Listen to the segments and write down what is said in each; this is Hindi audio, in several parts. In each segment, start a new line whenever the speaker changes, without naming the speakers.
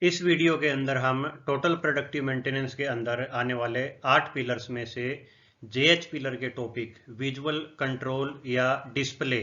इस वीडियो के अंदर हम टोटल प्रोडक्टिव मेंटेनेंस के अंदर आने वाले 8 पिलर्स में से जेएच पिलर के टॉपिक विजुअल कंट्रोल या डिस्प्ले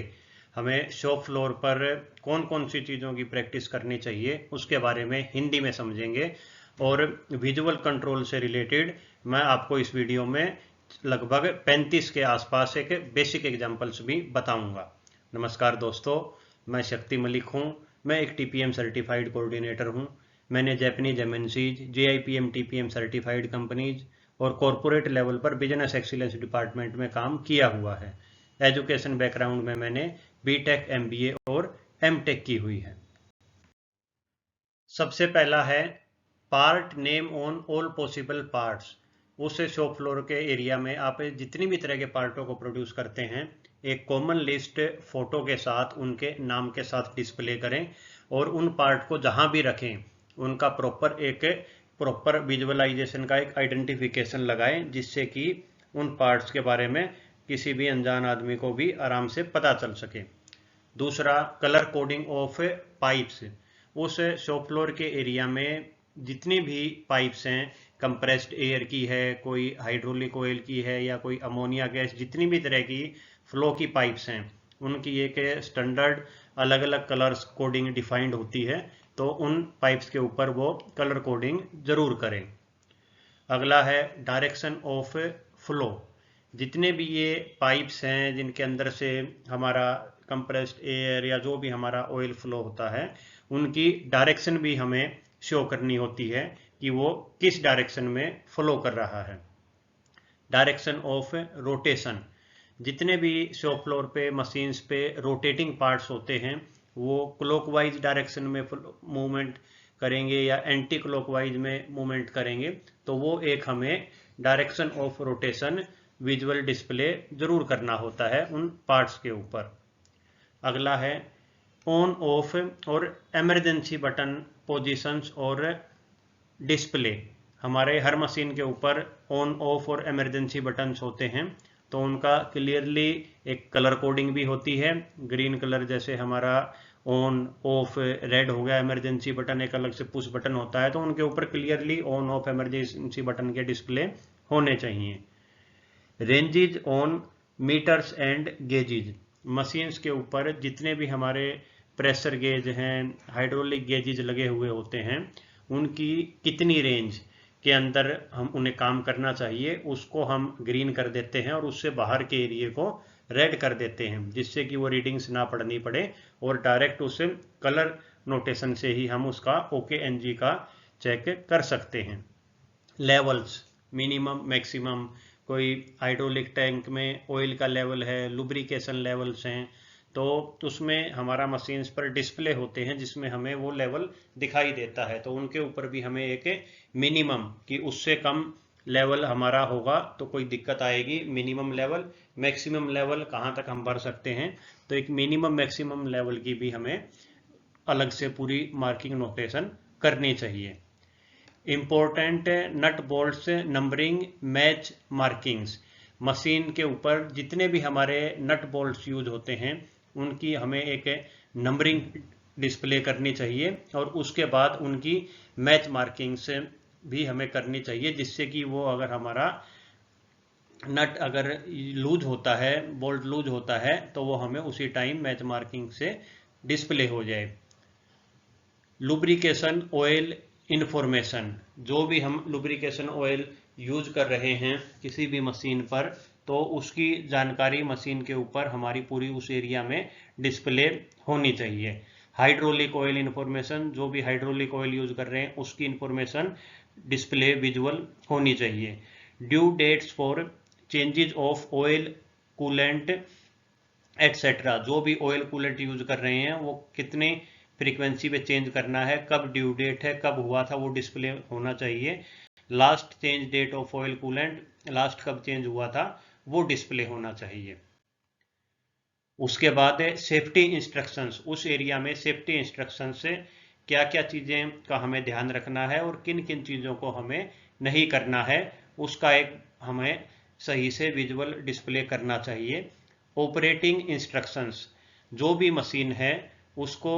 हमें शॉप फ्लोर पर कौन कौन सी चीज़ों की प्रैक्टिस करनी चाहिए उसके बारे में हिंदी में समझेंगे। और विजुअल कंट्रोल से रिलेटेड मैं आपको इस वीडियो में लगभग 35 के आसपास एक बेसिक एग्जांपल्स भी बताऊंगा। नमस्कार दोस्तों, मैं शक्ति मलिक हूं। मैं एक टीपीएम सर्टिफाइड कोऑर्डिनेटर हूं। मैंने Japanese MNCs, JIPM TPM certified companies और कॉरपोरेट लेवल पर बिजनेस एक्सीलेंस डिपार्टमेंट में काम किया हुआ है। एजुकेशन बैकग्राउंड में मैंने बीटेक, एमबीए और एमटेक की हुई है। सबसे पहला है part name on all possible parts. उस शॉप फ्लोर के एरिया में आप जितनी भी तरह के पार्टों को प्रोड्यूस करते हैं एक कॉमन लिस्ट फोटो के साथ उनके नाम के साथ डिस्प्ले करें और उन पार्ट को जहां भी रखें उनका प्रॉपर विजुअलाइजेशन का एक आइडेंटिफिकेशन लगाएं, जिससे कि उन पार्ट्स के बारे में किसी भी अनजान आदमी को भी आराम से पता चल सके। दूसरा, कलर कोडिंग ऑफ पाइप्स। उस शॉप फ्लोर के एरिया में जितनी भी पाइप्स हैं, कंप्रेस्ड एयर की है, कोई हाइड्रोलिक ऑयल की है या कोई अमोनिया गैस, जितनी भी तरह की फ्लो की पाइप्स हैं उनकी एक स्टैंडर्ड अलग अलग कलर्स कोडिंग डिफाइंड होती है, तो उन पाइप्स के ऊपर वो कलर कोडिंग जरूर करें। अगला है डायरेक्शन ऑफ फ्लो। जितने भी ये पाइप्स हैं जिनके अंदर से हमारा कंप्रेस्ड एयर या जो भी हमारा ऑयल फ्लो होता है उनकी डायरेक्शन भी हमें शो करनी होती है कि वो किस डायरेक्शन में फ्लो कर रहा है। Direction of rotation. जितने भी शॉप फ्लोर पे मशीन्स पे रोटेटिंग पार्ट्स होते हैं वो क्लॉकवाइज डायरेक्शन में मूवमेंट करेंगे या एंटी क्लॉकवाइज में मूवमेंट करेंगे, तो वो एक हमें direction of rotation visual display जरूर करना होता है उन पार्ट्स के ऊपर। अगला है ऑन ऑफ और इमरजेंसी बटन पोजीशंस और डिस्प्ले। हमारे हर मशीन के ऊपर ऑन ऑफ और इमरजेंसी बटन्स होते हैं, तो उनका क्लियरली एक कलर कोडिंग भी होती है। ग्रीन कलर जैसे हमारा ऑन ऑफ, रेड हो गया इमरजेंसी बटन, एक अलग से पुश बटन होता है, तो उनके ऊपर clearly on off emergency button के डिस्प्ले होने चाहिए। Ranges on meters and gauges. Machines के ऊपर जितने भी हमारे प्रेशर गेज हैं, हाइड्रोलिक गेजेज लगे हुए होते हैं, उनकी कितनी रेंज के अंदर हम उन्हें काम करना चाहिए उसको हम ग्रीन कर देते हैं और उससे बाहर के एरिया को रेड कर देते हैं, जिससे कि वो रीडिंग्स ना पढ़नी पड़े और डायरेक्ट उसे कलर नोटेशन से ही हम उसका OKNG का चेक कर सकते हैं। लेवल्स, मिनिमम मैक्सिमम, कोई हाइड्रोलिक टैंक में ऑयल का लेवल है, लुब्रिकेशन लेवल्स हैं, तो उसमें हमारा मशीन्स पर डिस्प्ले होते हैं जिसमें हमें वो लेवल दिखाई देता है, तो उनके ऊपर भी हमें एक मिनिमम कि उससे कम लेवल हमारा होगा तो कोई दिक्कत आएगी। मिनिमम लेवल, मैक्सिमम लेवल कहाँ तक हम भर सकते हैं, तो एक मिनिमम मैक्सिमम लेवल की भी हमें अलग से पूरी मार्किंग नोटेशन करनी चाहिए। Important nut bolts numbering match markings. Machine के ऊपर जितने भी हमारे नट बोल्ट्स यूज होते हैं उनकी हमें एक नंबरिंग डिस्प्ले करनी चाहिए और उसके बाद उनकी मैच मार्किंग्स भी हमें करनी चाहिए, जिससे कि वो अगर हमारा नट अगर लूज होता है, बोल्ट लूज होता है, तो वो हमें उसी टाइम मैच मार्किंग से डिस्प्ले हो जाए। Lubrication oil information. जो भी हम लुब्रिकेशन ऑयल यूज कर रहे हैं किसी भी मशीन पर, तो उसकी जानकारी मशीन के ऊपर हमारी पूरी उस एरिया में डिस्प्ले होनी चाहिए। हाइड्रोलिक ऑयल इंफॉर्मेशन, जो भी हाइड्रोलिक ऑयल यूज कर रहे हैं उसकी इंफॉर्मेशन डिस्प्ले विजुअल होनी चाहिए। Due dates for changes of oil coolant etcetera. जो भी ऑयल कूलेंट यूज कर रहे हैं वो कितने फ्रीक्वेंसी पे चेंज करना है, कब ड्यू डेट है, कब हुआ था, वो डिस्प्ले होना चाहिए। Last change date of oil coolant, last कब चेंज हुआ था वो डिस्प्ले होना चाहिए। उसके बाद सेफ्टी इंस्ट्रक्शंस। उस एरिया में सेफ्टी इंस्ट्रक्शन से क्या क्या चीज़ें का हमें ध्यान रखना है और किन किन चीज़ों को हमें नहीं करना है, उसका एक हमें सही से विजुअल डिस्प्ले करना चाहिए। Operating instructions. जो भी मशीन है उसको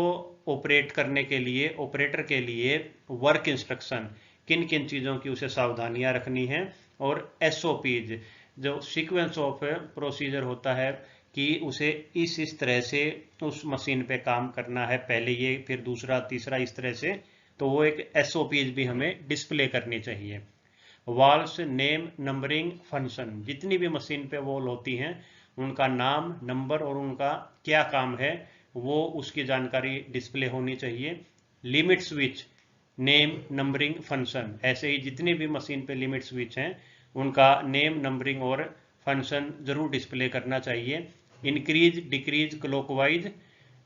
ऑपरेट करने के लिए, ऑपरेटर के लिए वर्क इंस्ट्रक्शन, किन किन चीज़ों की उसे सावधानियां रखनी है, और SOPs जो सीक्वेंस ऑफ प्रोसीजर होता है कि उसे इस तरह से उस मशीन पे काम करना है, पहले ये फिर दूसरा तीसरा इस तरह से, तो वो एक SOPs भी हमें डिस्प्ले करनी चाहिए। वॉल्स, नेम, नंबरिंग, फंक्शन, जितनी भी मशीन पे वॉल होती हैं उनका नाम, नंबर और उनका क्या काम है वो उसकी जानकारी डिस्प्ले होनी चाहिए। Limit switch, name, numbering, function, ऐसे ही जितनी भी मशीन पे लिमिट स्विच हैं उनका नेम, नंबरिंग और फंक्शन जरूर डिस्प्ले करना चाहिए। Increase, decrease, clockwise,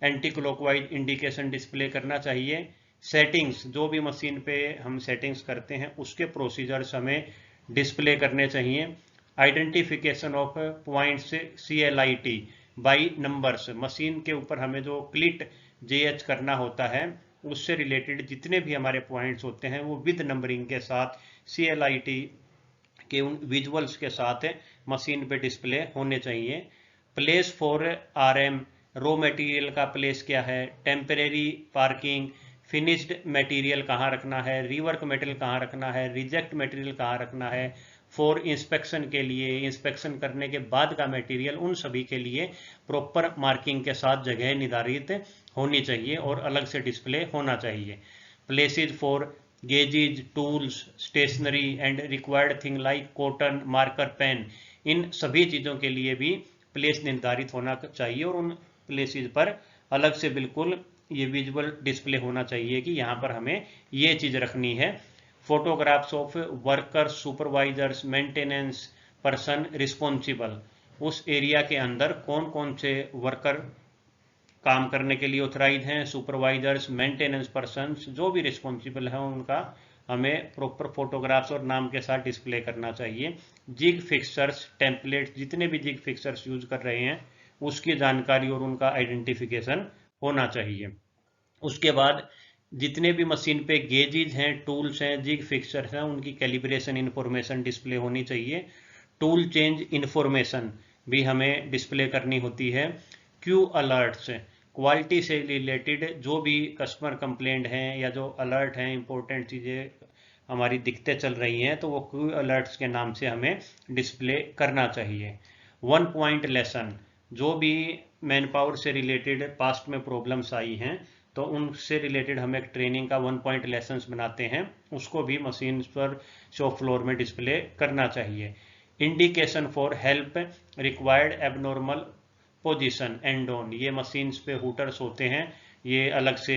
anti clockwise indication display करना चाहिए। सेटिंग्स, जो भी मशीन पे हम सेटिंग्स करते हैं उसके प्रोसीजर्स हमें डिस्प्ले करने चाहिए। Identification of points, CLIT by numbers, machine के ऊपर हमें जो क्लिट JH करना होता है उससे रिलेटेड जितने भी हमारे पॉइंट्स होते हैं वो विद नंबरिंग के साथ CLIT के उन विजुअल्स के साथ मशीन पे डिस्प्ले होने चाहिए। Place for RM, raw material का प्लेस क्या है, टेम्परेरी पार्किंग, फिनिश्ड मटेरियल कहाँ रखना है, रीवर्क मटेरियल कहाँ रखना है, रिजेक्ट मटेरियल कहाँ रखना है, फॉर इंस्पेक्शन के लिए, इंस्पेक्शन करने के बाद का मटेरियल, उन सभी के लिए प्रॉपर मार्किंग के साथ जगह निर्धारित होनी चाहिए और अलग से डिस्प्ले होना चाहिए। Places for gauges, tools, stationery and required thing like cotton, marker, pen, इन सभी चीज़ों के लिए भी प्लेस निर्धारित होना चाहिए और उन प्लेसेज पर अलग से बिल्कुल ये विजुअल डिस्प्ले होना चाहिए कि यहाँ पर हमें ये चीज़ रखनी है। Photographs of workers, supervisors, maintenance person responsible, उस एरिया के अंदर कौन कौन से वर्कर काम करने के लिए ऑथराइज हैं, सुपरवाइजर्स, मेंटेनेंस पर्सन्स जो भी रिस्पॉन्सिबल हैं उनका हमें प्रॉपर फोटोग्राफ्स और नाम के साथ डिस्प्ले करना चाहिए। जिग फिक्सर्स, टेम्पलेट्स, जितने भी जिग फिक्सर्स यूज कर रहे हैं उसकी जानकारी और उनका आइडेंटिफिकेशन होना चाहिए। उसके बाद जितने भी मशीन पे गेजेज हैं, टूल्स हैं, जिग फिक्सर्स हैं, उनकी कैलिब्रेशन इंफॉर्मेशन डिस्प्ले होनी चाहिए। टूल चेंज इंफॉर्मेशन भी हमें डिस्प्ले करनी होती है। क्यू अलर्ट्स, क्वालिटी से रिलेटेड जो भी कस्टमर कंप्लेंट हैं या जो अलर्ट हैं, इंपॉर्टेंट चीज़ें हमारी दिक्कतें चल रही हैं तो वो क्यू अलर्ट्स के नाम से हमें डिस्प्ले करना चाहिए। 1 पॉइंट लेसन, जो भी मैन पावर से रिलेटेड पास्ट में प्रॉब्लम्स आई हैं तो उनसे रिलेटेड हम एक ट्रेनिंग का 1 पॉइंट लेसन्स बनाते हैं, उसको भी मशीन पर शॉप फ्लोर में डिस्प्ले करना चाहिए। Indication for help required abnormal position and on, ये मशीन्स पे हुटर्स होते हैं, ये अलग से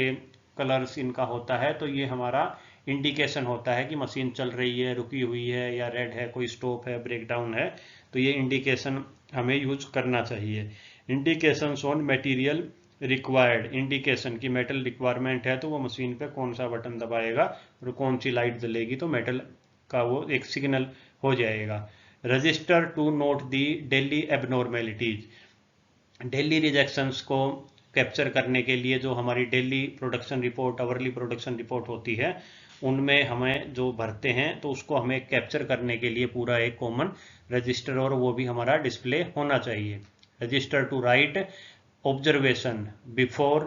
कलर्स इनका होता है, तो ये हमारा इंडिकेशन होता है कि मशीन चल रही है, रुकी हुई है या रेड है, कोई स्टॉप है, ब्रेकडाउन है, तो ये इंडिकेशन हमें यूज करना चाहिए। Indication on material required, indication की मेटल रिक्वायरमेंट है तो वो मशीन पे कौन सा बटन दबाएगा और कौन सी लाइट जलेगी तो मेटल का वो एक सिग्नल हो जाएगा। Register to note the daily abnormalities, daily rejections को कैप्चर करने के लिए जो हमारी daily production report, hourly production report होती है उनमें हमें जो भरते हैं तो उसको हमें कैप्चर करने के लिए पूरा एक कॉमन रजिस्टर और वो भी हमारा डिस्प्ले होना चाहिए। Register to write observation before,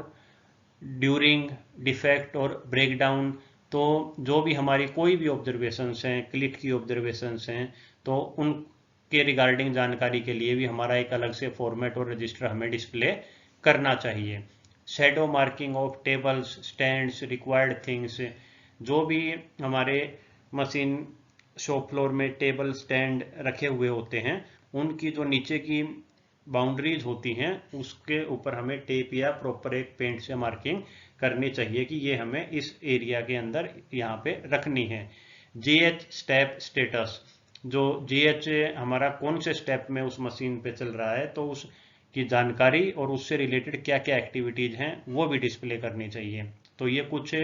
during, defect और ब्रेकडाउन, तो जो भी हमारी कोई भी ऑब्जर्वेशंस हैं, क्लिट की ऑब्जर्वेशंस हैं तो उनके रिगार्डिंग जानकारी के लिए भी हमारा एक अलग से फॉर्मेट और रजिस्टर हमें डिस्प्ले करना चाहिए। Shadow marking of tables, stands, required things, जो भी हमारे मशीन शॉप फ्लोर में टेबल स्टैंड रखे हुए होते हैं उनकी जो नीचे की बाउंड्रीज होती हैं उसके ऊपर हमें टेप या प्रॉपर एक पेंट से मार्किंग करनी चाहिए कि ये हमें इस एरिया के अंदर यहाँ पे रखनी है। GH स्टेप स्टेटस, जो GH हमारा कौन से स्टेप में उस मशीन पे चल रहा है तो उसकी जानकारी और उससे रिलेटेड क्या क्या एक्टिविटीज हैं वो भी डिस्प्ले करनी चाहिए। तो ये कुछ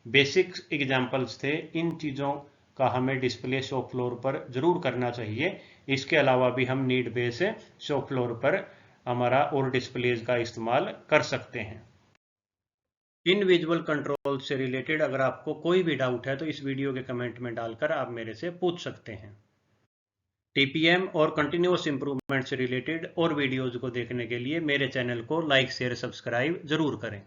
बेसिक एग्जाम्पल्स थे, इन चीज़ों का हमें डिस्प्ले शॉप फ्लोर पर जरूर करना चाहिए। इसके अलावा भी हम नीड बेस शॉप फ्लोर पर हमारा और डिस्प्लेज का इस्तेमाल कर सकते हैं। इन विजुअल कंट्रोल से रिलेटेड अगर आपको कोई भी डाउट है तो इस वीडियो के कमेंट में डालकर आप मेरे से पूछ सकते हैं। TPM और कंटिन्यूअस इंप्रूवमेंट से रिलेटेड और वीडियोज को देखने के लिए मेरे चैनल को लाइक, शेयर, सब्सक्राइब जरूर करें।